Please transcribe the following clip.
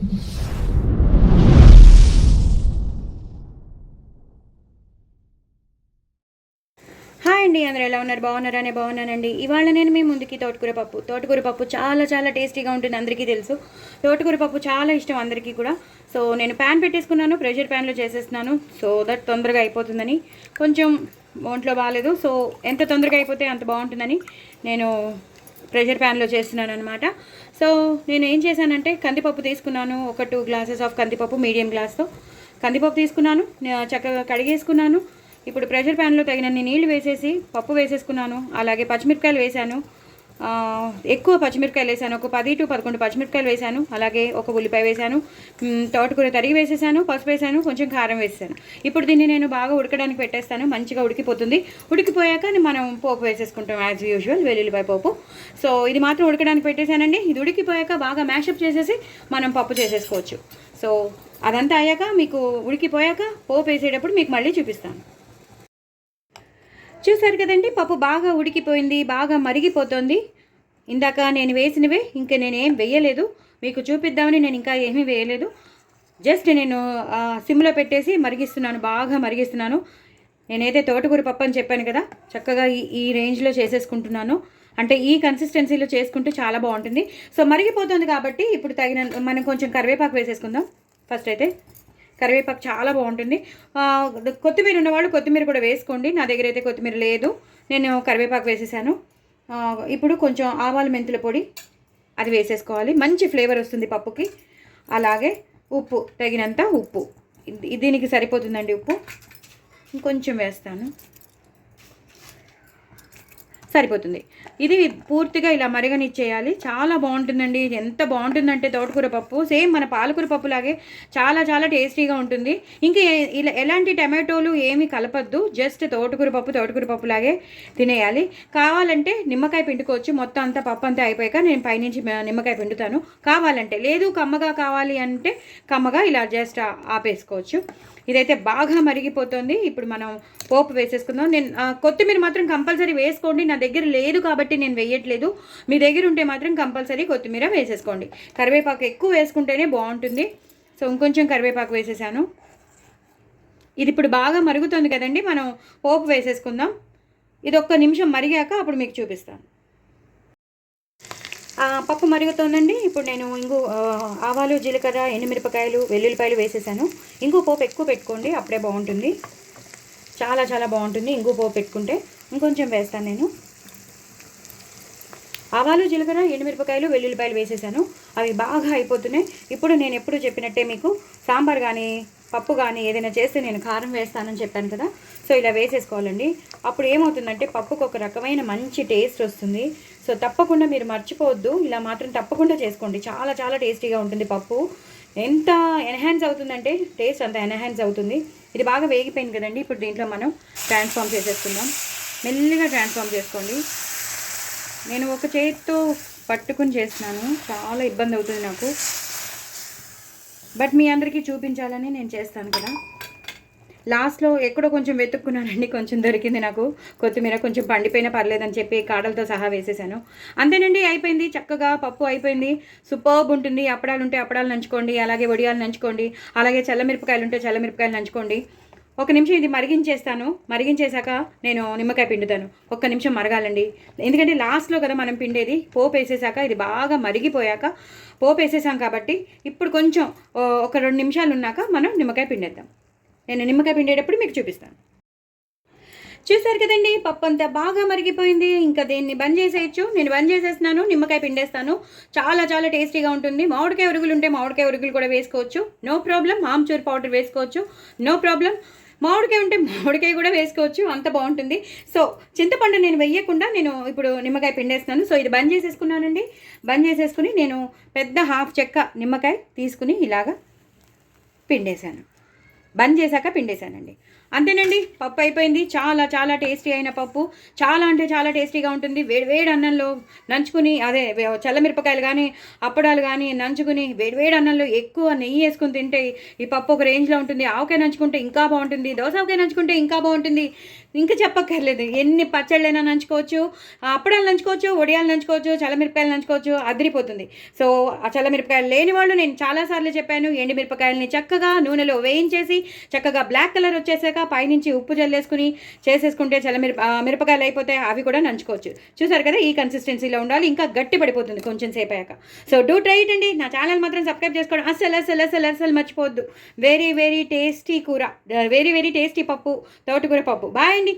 Hi అండి, అందరూ ఎలా ఉన్నారు? బాగున్నారనే బాగున్నానండి. ఇవాళ నేను మీ ముందుకి తోటకూర పప్పు చాలా చాలా టేస్టీగా ఉంటుంది. అందరికీ తెలుసు తోటకూర పప్పు చాలా ఇష్టం అందరికీ కూడా. సో నేను ప్యాన్ పెట్టేసుకున్నాను, ప్రెషర్ ప్యాన్లో చేసేస్తున్నాను. సో దట్ తొందరగా అయిపోతుందని. కొంచెం ఒంట్లో బాగాలేదు, సో ఎంత తొందరగా అయిపోతే అంత బాగుంటుందని నేను ప్రెషర్ ప్యాన్లో చేస్తున్నాను అనమాట. సో నేను ఏం చేశానంటే కందిపప్పు తీసుకున్నాను, ఒక 2 గ్లాసెస్ ఆఫ్ కందిపప్పు, మీడియం గ్లాస్తో కందిపప్పు తీసుకున్నాను. చక్కగా కడిగేసుకున్నాను. ఇప్పుడు ప్రెషర్ ప్యాన్లో తగినన్ని నీళ్లు వేసేసి పప్పు వేసేసుకున్నాను. అలాగే పచ్చిమిరపకాయలు వేసాను, ఎక్కువ పచ్చిమిరపకాయలు వేసాను, ఒక 10 to 11 పచ్చిమిరపకాయలు వేసాను. అలాగే ఒక ఉల్లిపాయ వేసాను, తోటకూర తరిగి వేసేసాను, పసుపు వేసాను, కొంచెం కారం వేసేసాను. ఇప్పుడు దీన్ని నేను బాగా ఉడకడానికి పెట్టేస్తాను. మంచిగా ఉడికిపోతుంది. ఉడికిపోయాక మనం పోపు వేసేసుకుంటాం యాజ్ యూజువల్, వెల్లుల్లిపాయ పోపు. సో ఇది మాత్రం ఉడకడానికి పెట్టేశానండి. ఇది ఉడికిపోయాక బాగా మ్యాషప్ చేసేసి మనం పప్పు చేసేసుకోవచ్చు. సో అదంతా అయ్యాక మీకు ఉడికిపోయాక పోపు వేసేటప్పుడు మీకు మళ్ళీ చూపిస్తాను. చూసారు కదండి, పప్పు బాగా ఉడికిపోయింది, బాగా మరిగిపోతుంది. ఇందాక నేను వేసినవే, ఇంకా నేనేం వేయలేదు. మీకు చూపిద్దామని నేను ఇంకా ఏమీ వేయలేదు. జస్ట్ నేను సిమ్లో పెట్టేసి మరిగిస్తున్నాను, బాగా మరిగిస్తున్నాను. నేనైతే తోటకూర పప్పు అని చెప్పాను కదా, చక్కగా ఈ రేంజ్లో చేసేసుకుంటున్నాను. అంటే ఈ కన్సిస్టెన్సీలో చేసుకుంటే చాలా బాగుంటుంది. సో మరిగిపోతుంది కాబట్టి ఇప్పుడు మనం కొంచెం కరివేపాకు వేసేసుకుందాం. ఫస్ట్ అయితే కరివేపాకు చాలా బాగుంటుంది. కొత్తిమీర ఉన్నవాళ్ళు కొత్తిమీర కూడా వేసుకోండి. నా దగ్గర అయితే కొత్తిమీర లేదు, నేను కరివేపాకు వేసేసాను. ఇప్పుడు కొంచెం ఆవాలు మెంతుల పొడి అది వేసేసుకోవాలి, మంచి ఫ్లేవర్ వస్తుంది పప్పుకి. అలాగే ఉప్పు, తగినంత ఉప్పు, దీనికి సరిపోతుందండి ఉప్పు. ఇంకొంచెం వేస్తాను, సరిపోతుంది. ఇది పూర్తిగా ఇలా మరగనిచ్చేయాలి. చాలా బాగుంటుందండి. ఎంత బాగుంటుందంటే తోటకూర పప్పు సేమ్ మన పాలకూర పప్పులాగే చాలా చాలా టేస్టీగా ఉంటుంది. ఇంకా ఇలా ఎలాంటి టమాటోలు ఏమీ కలపద్దు, జస్ట్ తోటకూర పప్పులాగే తినేయాలి. కావాలంటే నిమ్మకాయ పిండుకోవచ్చు. మొత్తం అంతా పప్పు అంతా అయిపోయాక నేను పైనుంచి నిమ్మకాయ పిండుతాను. కావాలంటే, లేదు కమ్మగా కావాలి అంటే కమ్మగా ఇలా జస్ట్ ఆపేసుకోవచ్చు. ఇదైతే బాగా మరిగిపోతుంది. ఇప్పుడు మనం పోపు వేసేసుకుందాం. నేను కొత్తిమీర మాత్రం కంపల్సరీ వేసుకోండి. నా దగ్గర లేదు కాబట్టి నేను వేయట్లేదు. మీ దగ్గర ఉంటే మాత్రం కంపల్సరీ కొత్తిమీర వేసేసుకోండి. కరివేపాకు ఎక్కువ వేసుకుంటేనే బాగుంటుంది. సో ఇంకొంచెం కరివేపాకు వేసేసాను. ఇది ఇప్పుడు బాగా మరుగుతుంది కదండి, మనం పోపు వేసేసుకుందాం. ఇది ఒక్క నిమిషం మరిగాక అప్పుడు మీకు చూపిస్తాను. పప్పు మరుగుతోందండి. ఇప్పుడు నేను ఆవాలు, జీలకర్ర, ఎండుమిరపకాయలు, వెల్లుల్లిపాయలు వేసేసాను. ఇంగు పోపు ఎక్కువ పెట్టుకోండి, అప్పుడే బాగుంటుంది. చాలా చాలా బాగుంటుంది ఇంగు పోపు పెట్టుకుంటే. ఇంకొంచెం వేస్తాను నేను. ఆవాలు, జీలకర్ర, ఎండుమిరపకాయలు, వెల్లుల్లిపాయలు వేసేసాను. అవి బాగా అయిపోతున్నాయి. ఇప్పుడు నేను ఎప్పుడు చెప్పినట్టే మీకు సాంబార్ కానీ పప్పు కానీ ఏదైనా చేస్తే నేను కారం వేస్తానని చెప్పాను కదా, సో ఇలా వేసేసుకోవాలండి. అప్పుడు ఏమవుతుందంటే పప్పుకు ఒక రకమైన మంచి టేస్ట్ వస్తుంది. సో తప్పకుండా మీరు మర్చిపోవద్దు, ఇలా మాత్రం తప్పకుండా చేసుకోండి. చాలా చాలా టేస్టీగా ఉంటుంది పప్పు. ఎంత ఎన్హాన్స్ అవుతుందంటే టేస్ట్ అంత ఎన్హాన్స్ అవుతుంది. ఇది బాగా వేగిపోయింది కదండి. ఇప్పుడు దీంట్లో మనం ట్రాన్స్ఫార్మ్ చేసేసుకుందాం. మెల్లిగా ట్రాన్స్ఫార్మ్ చేసుకోండి. నేను ఒక చేతితో పట్టుకుని చేస్తున్నాను, చాలా ఇబ్బంది అవుతుంది నాకు. బట్ మీ అందరికీ చూపించాలని నేను చేస్తాను కదా. లాస్ట్లో ఎక్కడో కొంచెం వెతుక్కున్నానండి, కొంచెం దొరికింది నాకు కొత్తిమీర. కొంచెం పండిపోయినా పర్లేదని చెప్పి కాడలతో సహా వేసేసాను. అంతేనండి, అయిపోయింది. చక్కగా పప్పు అయిపోయింది. సూపర్బ్ ఉంటుంది. అప్పడాలు ఉంటే అప్పడాలు నంచుకోండి, అలాగే వడియాలు నంచుకోండి, అలాగే చల్లమిరపకాయలు ఉంటే చల్లమిరపకాయలు నంచుకోండి. ఒక నిమిషం ఇది మరిగించేస్తాను. మరిగించేశాక నేను నిమ్మకాయ పిండుతాను. ఒక్క నిమిషం మరగాలండి, ఎందుకంటే లాస్ట్లో కదా మనం పిండేది. పోపు వేసేసాక ఇది బాగా మరిగిపోయాక పోపు వేసేసాం కాబట్టి ఇప్పుడు కొంచెం ఒక 2 నిమిషాలు ఉన్నాక మనం నిమ్మకాయ పిండేద్దాం. నేను నిమ్మకాయ పిండేటప్పుడు మీకు చూపిస్తాను. చూసారు కదండి, పప్పు అంతా బాగా మరిగిపోయింది. ఇంకా దీన్ని బంద్ చేసేయచ్చు. నేను బంద్ చేసేస్తున్నాను, నిమ్మకాయ పిండేస్తాను. చాలా చాలా టేస్టీగా ఉంటుంది. మామిడికాయ ఉరుగులు ఉంటే మామిడికాయ ఉరుగులు కూడా వేసుకోవచ్చు, నో ప్రాబ్లం. ఆమ్చూర్ పౌడర్ వేసుకోవచ్చు, నో ప్రాబ్లం. మామిడికాయ ఉంటే మామిడికాయ కూడా వేసుకోవచ్చు, అంత బాగుంటుంది. సో చింతపండు నేను వేయకుండా నేను ఇప్పుడు నిమ్మకాయ పిండేస్తున్నాను. సో ఇది బంద్ చేసేసుకున్నానండి. బంద్ చేసేసుకుని నేను పెద్ద హాఫ్ చెక్క నిమ్మకాయ తీసుకుని ఇలాగా పిండేశాను. బంద్ చేశాక పిండేశానండి. అంతేనండి, పప్పు అయిపోయింది. చాలా చాలా టేస్టీ అయిన పప్పు. చాలా అంటే చాలా టేస్టీగా ఉంటుంది. వేడి వేడి అన్నంలో నంచుకుని, అదే చల్లమిరపకాయలు కానీ అప్పడాలు కానీ నంచుకుని వేడి వేడి అన్నంలో ఎక్కువ నెయ్యి వేసుకుని తింటే ఈ పప్పు ఒక రేంజ్లో ఉంటుంది. ఆవకాయ నంచుకుంటే ఇంకా బాగుంటుంది. దోస ఆవకాయ నంచుకుంటే ఇంకా బాగుంటుంది. ఇంకా చెప్పక్కర్లేదు. ఎన్ని పచ్చళ్ళైనా నంచుకోవచ్చు, అప్పడాలు నంచుకోవచ్చు, వడియాలు నంచుకోవచ్చు, చల్లమిరపకాయలు నంచుకోవచ్చు, అదిరిపోతుంది. సో ఆ చల్లమిరపకాయలు లేని వాళ్ళు, నేను చాలాసార్లు చెప్పాను, ఎండుమిరపకాయలని చక్కగా నూనెలో వేయించేసి చక్కగా బ్లాక్ కలర్ వచ్చేసాక పైనుంచి ఉప్పు జల్లేసుకుని చేసేసుకుంటే మిరపకాయలు అయిపోతాయి. అవి కూడా నంచుకోవచ్చు. చూసారు కదా, ఈ కన్సిస్టెన్సీలో ఉండాలి. ఇంకా గట్టి పడిపోతుంది కొంచెం సేపు అయ్యాక. సో డూ ట్రై ఇట్ అండి. నా ఛానల్ మాత్రం సబ్స్క్రైబ్ చేసుకోవడం అస్సలు మర్చిపోవద్దు. వెరీ వెరీ టేస్టీ కూర, వెరీ వెరీ టేస్టీ పప్పు, తోటకూర పప్పు. బాయ్ అండి.